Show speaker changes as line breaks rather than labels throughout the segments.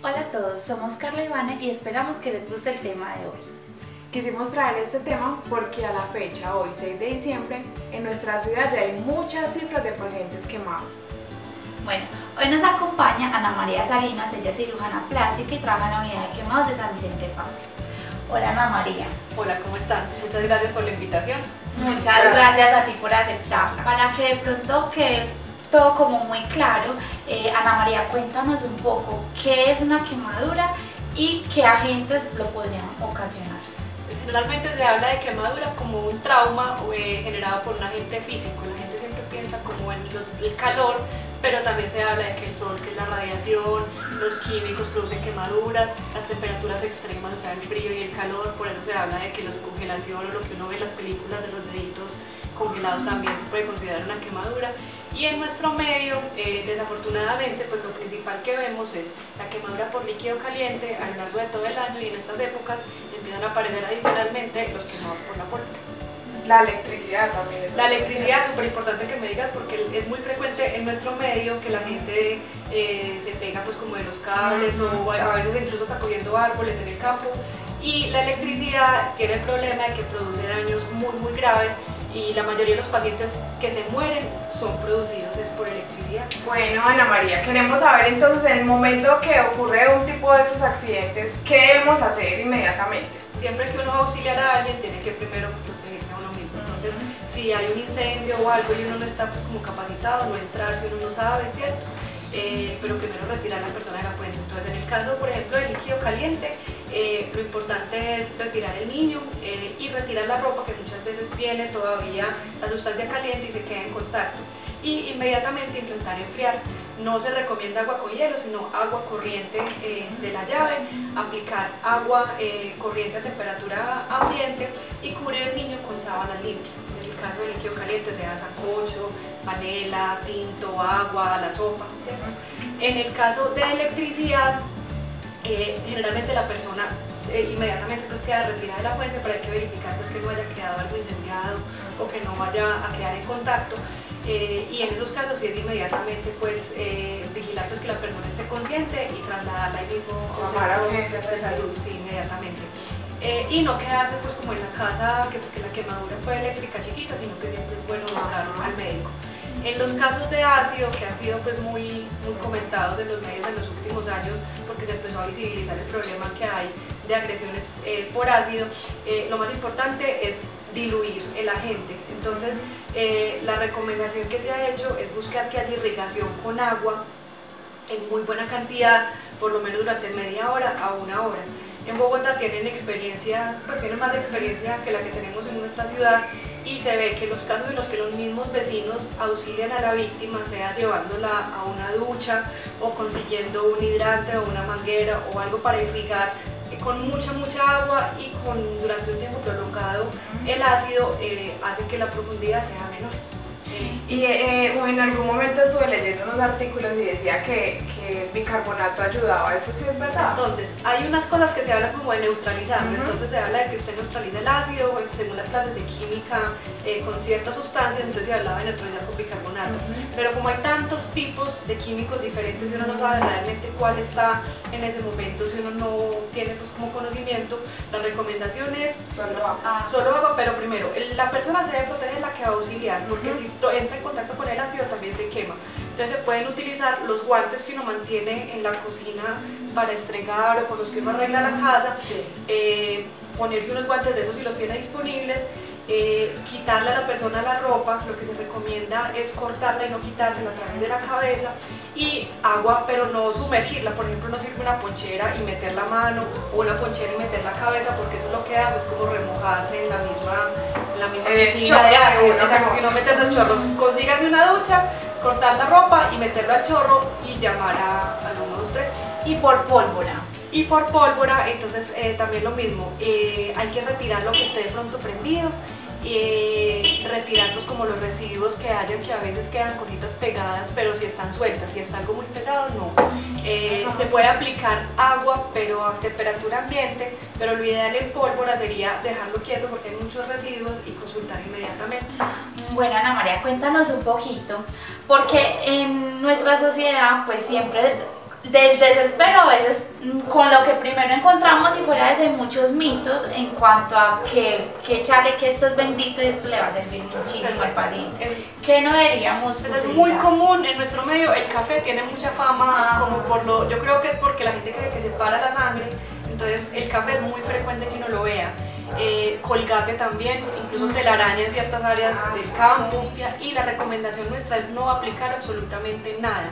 Hola a todos, somos Carla y Vane y esperamos que les guste el tema de hoy.
Quisimos traer este tema porque a la fecha, hoy 6 de diciembre, en nuestra ciudad ya hay muchas cifras de pacientes quemados.
Bueno, hoy nos acompaña Ana María Salinas, ella es cirujana plástica y trabaja en la unidad de quemados de San Vicente Paulo. Hola Ana María.
Hola, ¿cómo están? Muchas gracias por la invitación.
Muchas gracias a ti por aceptarla. Para que de pronto quede todo como muy claro, Ana María, cuéntanos un poco qué es una quemadura y qué agentes lo podrían ocasionar.
Generalmente se habla de quemadura como un trauma generado por un agente físico. La gente siempre piensa como en el calor, pero también se habla de que el sol, que es la radiación, los químicos producen quemaduras, las temperaturas extremas, o sea, el frío y el calor. Por eso se habla de que la congelación o lo que uno ve en las películas de los deditos congelados también se puede considerar una quemadura. Y en nuestro medio, desafortunadamente, pues lo principal que vemos es la quemadura por líquido caliente a lo largo de todo el año, y en estas épocas empiezan a aparecer adicionalmente los quemados por la pólvora.
La electricidad también es.
La electricidad es súper importante que me digas, porque es muy frecuente en nuestro medio que la gente se pega pues como de los cables, o a veces incluso está cogiendo árboles en el campo, y la electricidad tiene el problema de que produce daños muy graves, y la mayoría de los pacientes que se mueren son producidos es por electricidad.
Bueno, Ana María, queremos saber entonces, en el momento que ocurre un tipo de esos accidentes, ¿qué debemos hacer inmediatamente?
Siempre que uno va a auxiliar a alguien, tiene que primero protegerse a uno mismo. Entonces, si hay un incendio o algo y uno no está pues como capacitado, no entrar si uno no sabe, ¿cierto? Pero primero retirar a la persona de la fuente. Entonces, en el caso, por ejemplo, del líquido caliente, lo importante es retirar el niño y retirar la ropa, que muchas veces tiene todavía la sustancia caliente y se queda en contacto. Y inmediatamente intentar enfriar. No se recomienda agua con hielo, sino agua corriente de la llave, aplicar agua corriente a temperatura ambiente y cubrir el niño con sábanas limpias. En el caso del líquido caliente, sea sancocho, panela, tinto, agua, la sopa, ¿cierto? En el caso de electricidad, generalmente la persona inmediatamente pues queda retirada de la fuente, pero hay que verificar pues que no haya quedado algo incendiado o que no vaya a quedar en contacto. Y en esos casos sí es inmediatamente pues vigilar pues que la persona esté consciente y trasladarla ahí mismo a un centro de salud, sí, inmediatamente. Y no quedarse pues como en la casa, porque la quemadura fue eléctrica chiquita, sino que siempre es bueno buscar al médico. En los casos de ácido, que han sido pues muy comentados en los medios en los últimos años, porque se empezó a visibilizar el problema que hay de agresiones por ácido, lo más importante es diluir el agente. Entonces, la recomendación que se ha hecho es buscar que haya irrigación con agua en muy buena cantidad, por lo menos durante media hora a una hora. En Bogotá tienen experiencias, pues tienen más experiencia que la que tenemos en nuestra ciudad, y se ve que los casos en los que los mismos vecinos auxilian a la víctima, sea llevándola a una ducha o consiguiendo un hidrante o una manguera o algo para irrigar con mucha agua y durante un tiempo prolongado el ácido, hace que la profundidad sea menor.
Y en algún momento estuve leyendo unos artículos y decía que el bicarbonato ayudaba, ¿eso sí es verdad?
Entonces, hay unas cosas que se hablan como de neutralizarlo. Entonces se habla de que usted neutraliza el ácido, según las clases de química, con ciertas sustancias, entonces se hablaba de neutralizar con bicarbonato. Pero como hay tantos tipos de químicos diferentes y uno no sabe realmente cuál está en ese momento, si uno no tiene pues como conocimiento, la recomendación es solo agua, pero primero, la persona se debe proteger, la que va a auxiliar, porque si entra en contacto con el ácido también se quema. Entonces se pueden utilizar los guantes que uno mantiene en la cocina para estregar o con los que uno arregla la casa, ponerse unos guantes de esos si los tiene disponibles, quitarle a la persona la ropa. Lo que se recomienda es cortarla y no quitársela a través de la cabeza, y agua, pero no sumergirla. Por ejemplo, no sirve una ponchera y meter la mano, o una ponchera y meter la cabeza, porque eso lo que hace es como remojarse en la misma piscina de ácido. Exacto, si no metes el chorro, consígase una ducha, cortar la ropa y meterlo al chorro y llamar al 123.
Y por pólvora.
Y por pólvora, entonces también lo mismo, hay que retirar lo que esté de pronto prendido, y retirar pues como los residuos que hayan, que a veces quedan cositas pegadas, pero si están sueltas, si está algo muy pegado, no. Se puede aplicar agua, pero a temperatura ambiente, pero lo ideal en pólvora sería dejarlo quieto porque hay muchos residuos, y consultar inmediatamente.
Bueno, Ana María, cuéntanos un poquito, porque en nuestra sociedad pues siempre del desespero a veces con lo que primero encontramos, y fuera de eso hay muchos mitos en cuanto a que echarle, que esto es bendito y esto le va a servir muchísimo al paciente. ¿Qué no deberíamos utilizar?
Es muy común en nuestro medio, el café tiene mucha fama, como por lo, yo creo que es porque la gente cree que separa la sangre, entonces el café es muy frecuente que uno lo vea. Colgate también, incluso telaraña en ciertas áreas del campo, y la recomendación nuestra es no aplicar absolutamente nada.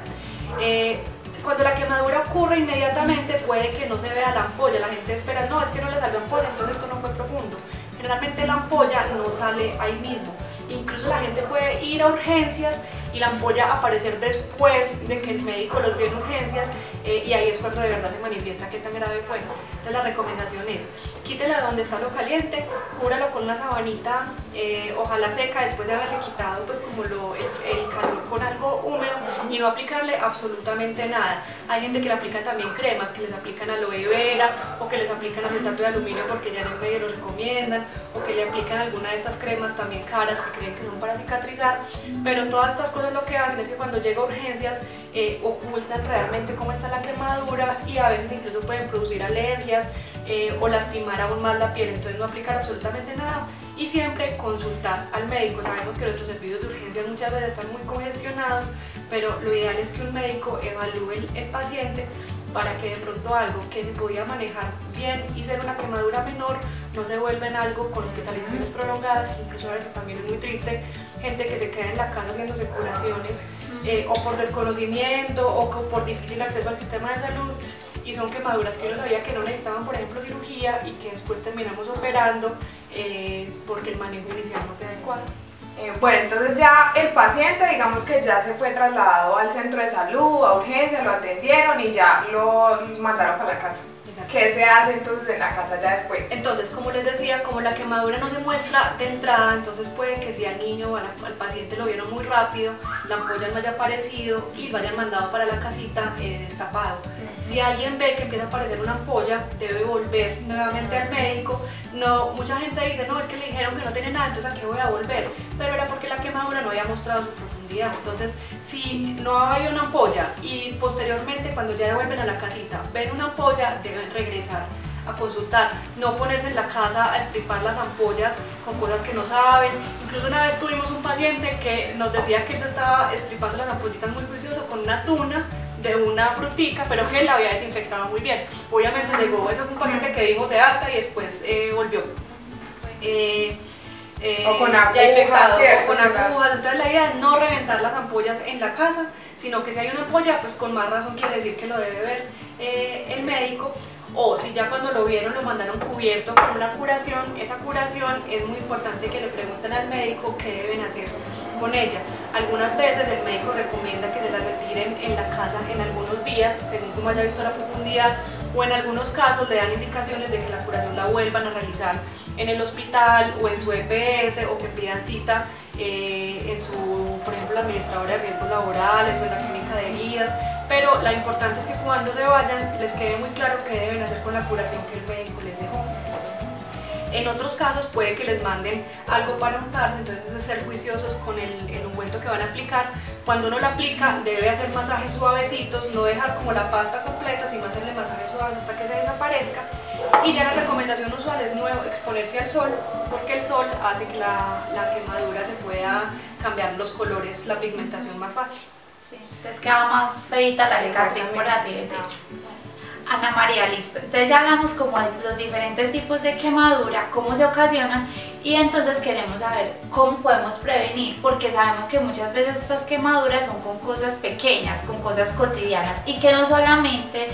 Cuando la quemadura ocurre inmediatamente puede que no se vea la ampolla, la gente espera, no, es que no le salió ampolla, entonces esto no fue profundo. Generalmente la ampolla no sale ahí mismo, incluso la gente puede ir a urgencias y la ampolla aparecer después de que el médico los vio en urgencias, y ahí es cuando de verdad se manifiesta qué tan grave fue. Entonces la recomendación es, quítela de donde está lo caliente, cúbralo con una sabanita, ojalá seca, después de haberle quitado pues como el calor con algo húmedo, y no aplicarle absolutamente nada. Hay gente que le aplica también cremas, que les aplican aloe vera, o que les aplican acetato de aluminio porque ya en el medio lo recomiendan, o que le aplican alguna de estas cremas también caras que creen que son para cicatrizar, pero todas estas cosas lo que hacen es que cuando llega a urgencias ocultan realmente cómo está la quemadura, y a veces incluso pueden producir alergias o lastimar aún más la piel. Entonces no aplicar absolutamente nada y siempre consultar al médico. Sabemos que nuestros servicios de urgencias muchas veces están muy congestionados, pero lo ideal es que un médico evalúe el paciente para que de pronto algo que se podía manejar bien y ser una quemadura menor no se vuelva en algo con hospitalizaciones prolongadas, que incluso a veces también es muy triste, gente que se queda en la casa haciéndose curaciones o por desconocimiento o por difícil acceso al sistema de salud, y son quemaduras que uno sabía que no necesitaban, por ejemplo, cirugía, y que después terminamos operando porque el manejo inicial no fue adecuado.
Bueno, entonces ya el paciente, digamos que ya se fue trasladado al centro de salud, a urgencia, lo atendieron y ya lo mandaron para la casa. ¿Qué se hace entonces en la casa ya después?
Entonces, como les decía, como la quemadura no se muestra de entrada, entonces puede que si al niño o al paciente lo vieron muy rápido, la ampolla no haya aparecido y lo hayan mandado para la casita destapado. Si alguien ve que empieza a aparecer una ampolla, debe volver nuevamente al médico. No, mucha gente dice, no, es que le dijeron que no tiene nada, entonces ¿a qué voy a volver? Pero era porque la quemadura no había mostrado su profundidad. Entonces, si no hay una ampolla y posteriormente cuando ya devuelven a la casita ven una ampolla, deben regresar a consultar, no ponerse en la casa a estripar las ampollas con cosas que no saben. Incluso una vez tuvimos un paciente que nos decía que él se estaba estripando las ampollitas muy juicioso con una tuna de una frutica, pero que él la había desinfectado muy bien. Obviamente llegó, eso fue un paciente que dimos de alta y después volvió.
O con agujas,
ya infectado,
¿cierto?
o con agujas. Entonces la idea es no reventar las ampollas en la casa, sino que si hay una ampolla, pues con más razón quiere decir que lo debe ver el médico. O si ya cuando lo vieron lo mandaron cubierto con una curación, esa curación es muy importante que le pregunten al médico qué deben hacer con ella. Algunas veces el médico recomienda que se la retiren en la casa en algunos días, según como haya visto la profundidad, o en algunos casos le dan indicaciones de que la curación la vuelvan a realizar en el hospital o en su EPS, o que pidan cita en su, por ejemplo, la administradora de riesgos laborales o en la clínica de heridas. Pero lo importante es que cuando se vayan les quede muy claro qué deben hacer con la curación que el médico les dejó. En otros casos puede que les manden algo para untarse, entonces es ser juiciosos con el ungüento que van a aplicar. Cuando uno lo aplica debe hacer masajes suavecitos, no dejar como la pasta completa, sino hacerle masajes suaves hasta que se desaparezca. Y ya la recomendación usual es nuevo exponerse al sol, porque el sol hace que la quemadura se pueda cambiar los colores, la pigmentación más fácil.
Sí, entonces queda más feita la cicatriz, por así decirlo. Ana María, listo. Entonces ya hablamos como de los diferentes tipos de quemadura, cómo se ocasionan, y entonces queremos saber cómo podemos prevenir, porque sabemos que muchas veces estas quemaduras son con cosas pequeñas, con cosas cotidianas, y que no solamente,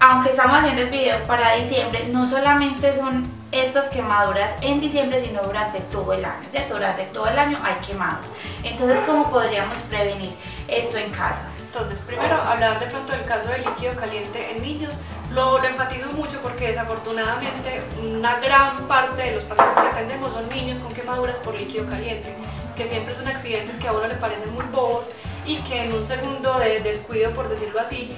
aunque estamos haciendo el video para diciembre, no solamente son estas quemaduras en diciembre, sino durante todo el año, ¿cierto? Durante todo el año hay quemados. Entonces, ¿cómo podríamos prevenir esto en casa?
Entonces, primero hablar de pronto del caso del líquido caliente en niños. Lo enfatizo mucho porque desafortunadamente una gran parte de los pacientes que atendemos son niños con quemaduras por líquido caliente, que siempre son accidentes que a uno le parecen muy bobos y que en un segundo de descuido, por decirlo así,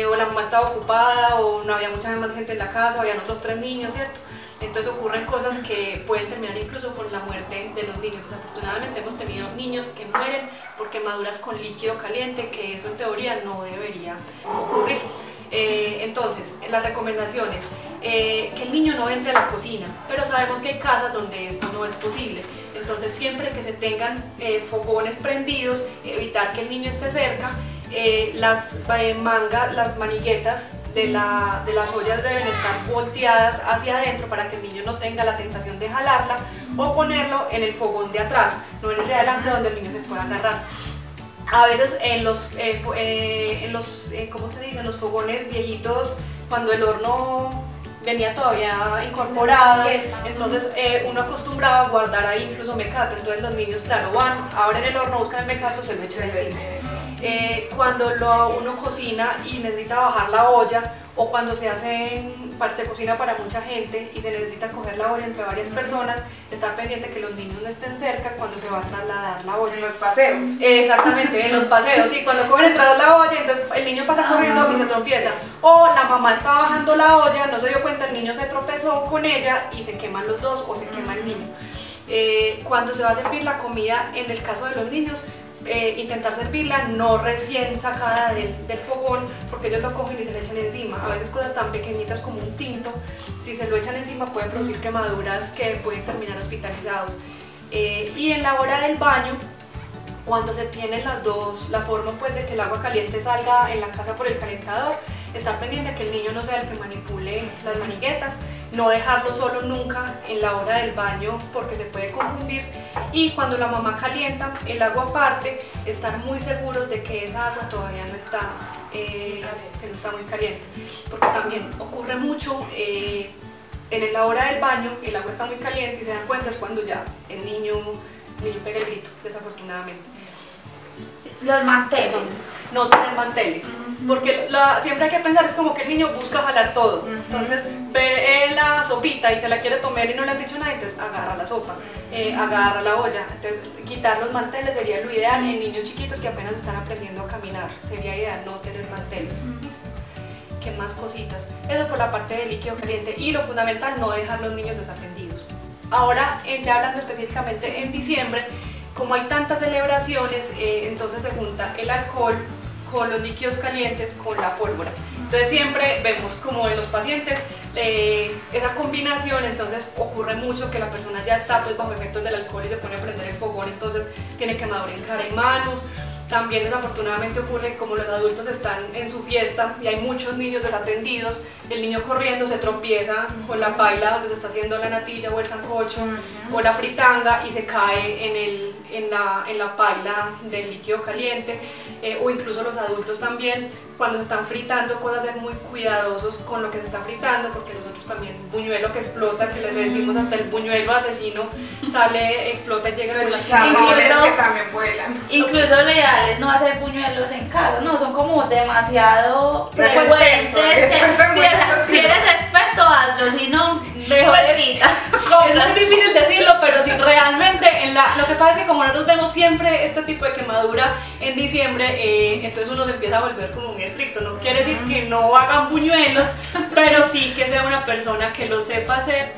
o la mamá estaba ocupada o no había mucha más gente en la casa, habían otros 3 niños, ¿cierto? Entonces ocurren cosas que pueden terminar incluso con la muerte de los niños. Desafortunadamente hemos tenido niños que mueren por quemaduras con líquido caliente, que eso en teoría no debería ocurrir. Entonces, las recomendaciones, que el niño no entre a la cocina, pero sabemos que hay casas donde esto no es posible. Entonces, siempre que se tengan fogones prendidos, evitar que el niño esté cerca. Las maniguetas de las ollas deben estar volteadas hacia adentro para que el niño no tenga la tentación de jalarla, o ponerlo en el fogón de atrás, no en el de adelante donde el niño se pueda agarrar. A veces en los ¿cómo se dice? En los fogones viejitos, cuando el horno venía todavía incorporado, entonces uno acostumbraba a guardar ahí incluso mecato. Entonces los niños, claro, van, abren el horno, buscan el mecato, se lo echan encima. Cuando uno cocina y necesita bajar la olla, o cuando se cocina para mucha gente y se necesita coger la olla entre varias personas, estar pendiente que los niños no estén cerca cuando se va a trasladar la olla.
En los paseos.
Exactamente, en los paseos, sí, cuando cogen entrada la olla, entonces el niño pasa corriendo y se tropieza. O la mamá está bajando la olla, no se dio cuenta, el niño se tropezó con ella y se queman los dos o se quema el niño. Cuando se va a servir la comida, en el caso de los niños, intentar servirla no recién sacada del fogón, porque ellos lo cogen y se le echan encima. A veces cosas tan pequeñitas como un tinto, si se lo echan encima pueden producir quemaduras que pueden terminar hospitalizados. Y en la hora del baño, cuando se tienen la forma pues de que el agua caliente salga en la casa por el calentador, estar pendiente de que el niño no sea el que manipule las maniguetas, no dejarlo solo nunca en la hora del baño porque se puede confundir, y cuando la mamá calienta el agua aparte, estar muy seguros de que esa agua todavía no está, que no está muy caliente, porque también ocurre mucho en la hora del baño, el agua está muy caliente y se dan cuenta es cuando ya el niño pega el grito, desafortunadamente.
Los manteles.
Entonces, no tener manteles, porque siempre hay que pensar, es como que el niño busca jalar todo. Entonces ve la sopita y se la quiere tomar y no le han dicho nada, entonces agarra la sopa, agarra la olla. Entonces quitar los manteles sería lo ideal en niños chiquitos que apenas están aprendiendo a caminar. Sería ideal no tener manteles. ¿Qué más cositas? Eso por la parte del líquido caliente, y lo fundamental, no dejar los niños desatendidos. Ahora, ya hablando específicamente en diciembre, como hay tantas celebraciones, entonces se junta el alcohol con los líquidos calientes, con la pólvora. Entonces siempre vemos como en los pacientes esa combinación, entonces ocurre mucho que la persona ya está pues bajo efectos del alcohol y se pone a prender el fogón, entonces tiene quemadura en cara y manos. También desafortunadamente ocurre como los adultos están en su fiesta y hay muchos niños desatendidos, el niño corriendo se tropieza con la paila donde se está haciendo la natilla o el sancocho o la fritanga y se cae en la paila del líquido caliente, o incluso los adultos también cuando se están fritando cosas, ser muy cuidadosos con lo que se está fritando, porque nosotros también, buñuelo que explota, que les decimos hasta el buñuelo asesino, sale, explota y llega con las
chicharrones que también vuelan.
Incluso lo ideal es no hacer buñuelos en casa, no, son como demasiado frecuentes. Si eres experto, hazlo, si no, mejor evita.
Es muy difícil decirlo, pero sí, realmente lo que pasa es que como nosotros vemos siempre este tipo de quemadura en diciembre, entonces uno se empieza a volver como un estricto. No quiere decir que no hagan buñuelos, pero sí que sea una persona que lo sepa hacer.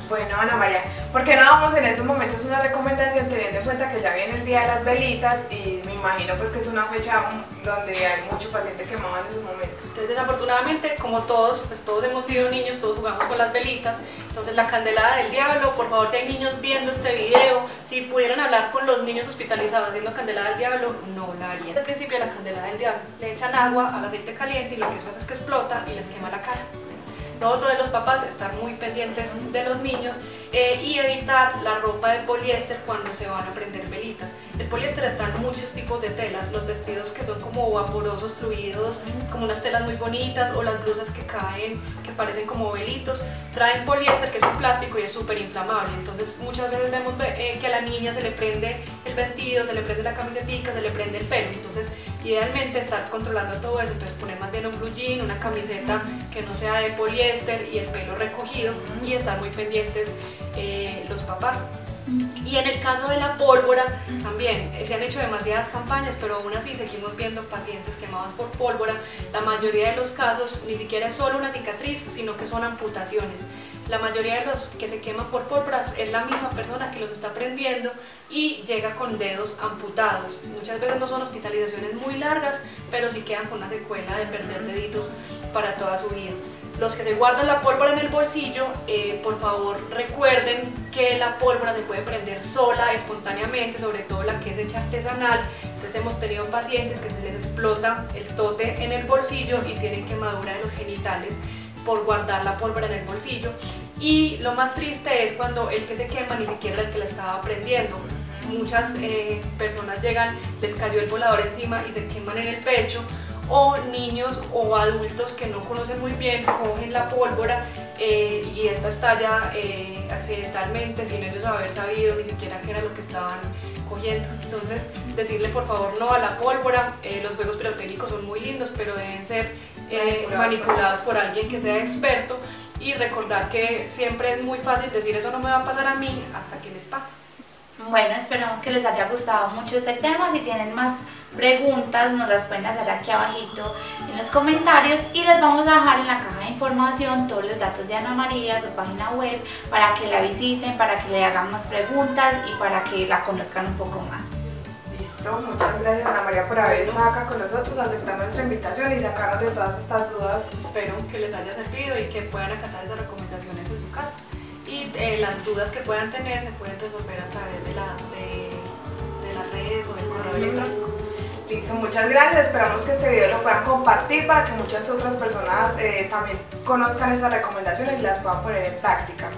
Bueno, Ana María, ¿por qué no damos en estos momentos una recomendación teniendo en cuenta que ya viene el Día de las Velitas y me imagino pues que es una fecha donde hay mucho paciente quemado en esos momentos?
Entonces desafortunadamente, como todos, pues todos hemos sido niños, todos jugamos con las velitas, entonces la candelada del diablo, por favor, si hay niños viendo este video, si pudieran hablar con los niños hospitalizados haciendo candelada del diablo, no la harían. Al principio la candelada del diablo, le echan agua al aceite caliente y lo que eso hace es que explota y les quema la cara. Lo otro de los papás, estar muy pendientes de los niños y evitar la ropa de poliéster cuando se van a prender velitas. El poliéster está en muchos tipos de telas, los vestidos que son como vaporosos, fluidos, como unas telas muy bonitas, o las blusas que caen, que parecen como velitos, traen poliéster, que es un plástico y es súper inflamable. Entonces muchas veces vemos que a la niña se le prende el vestido, se le prende la camisetica, se le prende el pelo. Entonces idealmente estar controlando todo eso, entonces poner más bien un blue jean, una camiseta que no sea de poliéster y el pelo recogido, y estar muy pendientes los papás. Y en el caso de la pólvora también se han hecho demasiadas campañas, pero aún así seguimos viendo pacientes quemados por pólvora. La mayoría de los casos ni siquiera es solo una cicatriz, sino que son amputaciones. La mayoría de los que se queman por pólvoras es la misma persona que los está prendiendo y llega con dedos amputados. Muchas veces no son hospitalizaciones muy largas, pero sí quedan con una secuela de perder deditos para toda su vida. Los que se guardan la pólvora en el bolsillo, por favor recuerden que la pólvora se puede prender sola, espontáneamente, sobre todo la que es hecha artesanal. Entonces hemos tenido pacientes que se les explota el tote en el bolsillo y tienen quemadura de los genitales por guardar la pólvora en el bolsillo. Y lo más triste es cuando el que se quema ni siquiera era el que la estaba prendiendo. Muchas personas llegan, les cayó el volador encima y se queman en el pecho, o niños o adultos que no conocen muy bien cogen la pólvora y esta estalla accidentalmente sin ellos haber sabido ni siquiera qué era lo que estaban cogiendo. Entonces decirle por favor no a la pólvora. Los juegos pirotécnicos son muy lindos, pero deben ser manipulados por alguien que sea experto, y recordar que siempre es muy fácil decir eso no me va a pasar a mí hasta que les pasa.
Bueno, esperamos que les haya gustado mucho este tema. Si tienen más preguntas nos las pueden hacer aquí abajito en los comentarios, y les vamos a dejar en la caja de información todos los datos de Ana María, su página web, para que la visiten, para que le hagan más preguntas y para que la conozcan un poco más.
Listo, muchas gracias Ana María por haber estado acá con nosotros, aceptar nuestra invitación y sacarnos de todas estas dudas.
Espero que les haya servido y que puedan acatar esas recomendaciones en su casa. Y las dudas que puedan tener se pueden resolver a través de las redes o del correo electrónico.
Listo, muchas gracias. Esperamos que este video lo puedan compartir para que muchas otras personas también conozcan estas recomendaciones y las puedan poner en práctica.